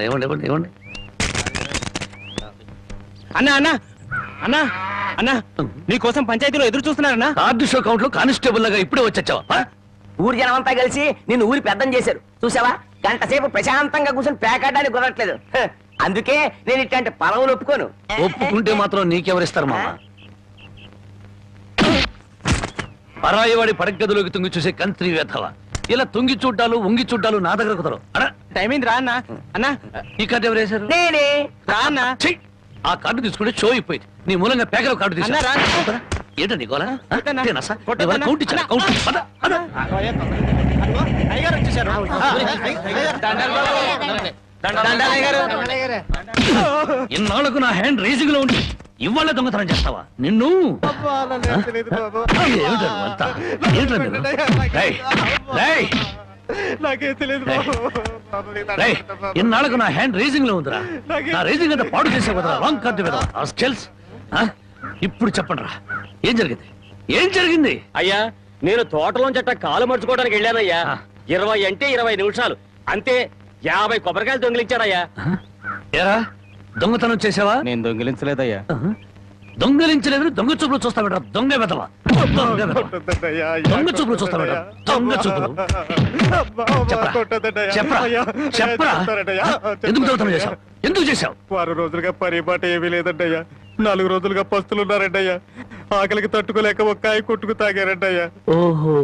ఇవ్వండి ఇవ్వండి ఇవ్వండి. అన్నా అన్నా అన్నా అన్నా నీకోసం పంచాయతీలో ఎదురు చూస్తున్నారన్నా. కార్డు షో కౌంట్ లో కానిస్టేబుల్ లాగా ఇప్పుడే వచ్చావా? ఊరి జనం అంతా కలిసి నిన్ను ఊరి పెద్దం చేశారు చూసావా. గంట సేపు ప్రశాంతంగా కూర్చొని పేకాడడానికి కుదరట్లేదు. అందుకే నేను ఇట్లాంటి పలవులు ఒప్పుకోను. ఒప్పుకుంటే మాత్రం నీకెవరిస్తారు మామ? పరాయి వాడి పడగదిలోకి తుంగి చూసే కంత్రి వేధవ. ఇలా తుంగి చూడ్డాలు ఉంగి చూడ్డాలు నా దగ్గర కుదరవు. టైం అయింది రా అన్నా. అన్నా ఈ కార్డు ఎవరు వేశారు? నేనే. రా అన్నా. ఆ కార్డు తీసుకుంటే షో అయిపోయింది. నీ మూలంగా పేకల కార్డు తీసుకున్నా. ఏంటండి గోలా? కౌంట్ ఇచ్చారా? ఇన్నాళ్లకు నా హ్యాండ్ రేజింగ్ లో ఉండి ఇవాళ దొంగతనం చేస్తావా? నిన్ను ఇన్నాళ్లకు నా హ్యాండ్ రేజింగ్ లో ఉందిరా. నా రేజింగ్ అంతా పాడు చేసే కదా రాంగ్ కార్డు కదా. ఇప్పుడు చెప్పండి రా, ఏం జరిగింది? ఏం జరిగింది? అయ్యా, నేను తోటలోంచి అట్ట కాలు మర్చుకోవడానికి వెళ్ళానయ్యా. 20 అంటే 20 నిమిషాలు అంతే. 50 కొబ్బరికాయలు దొంగిలించాడయ్యా. ఏరా, దొంగతనం చేసావా? నేను దొంగిలించలేదయ్యా. దొంగలించలేదు. దొంగ చూపులు చూస్తా బెటర్. దొంగ వెదవా. దొంగ చూపులు చూస్తా బెటర్. దొంగ చూపులు. చెప్పరా చెప్పరా ఎందుకు దొంగతనం చేశావు? ఎందుకు చేశావు? 6 రోజులుగా పరిపాట ఏమీ లేదంటయ్యా. 4 రోజులుగా పస్తులున్నారంటయ్యా. ఆకలికి తట్టుకోలేక ఒక్కాయ కొట్టుకు తాగారంటయ్యా. ఓహో,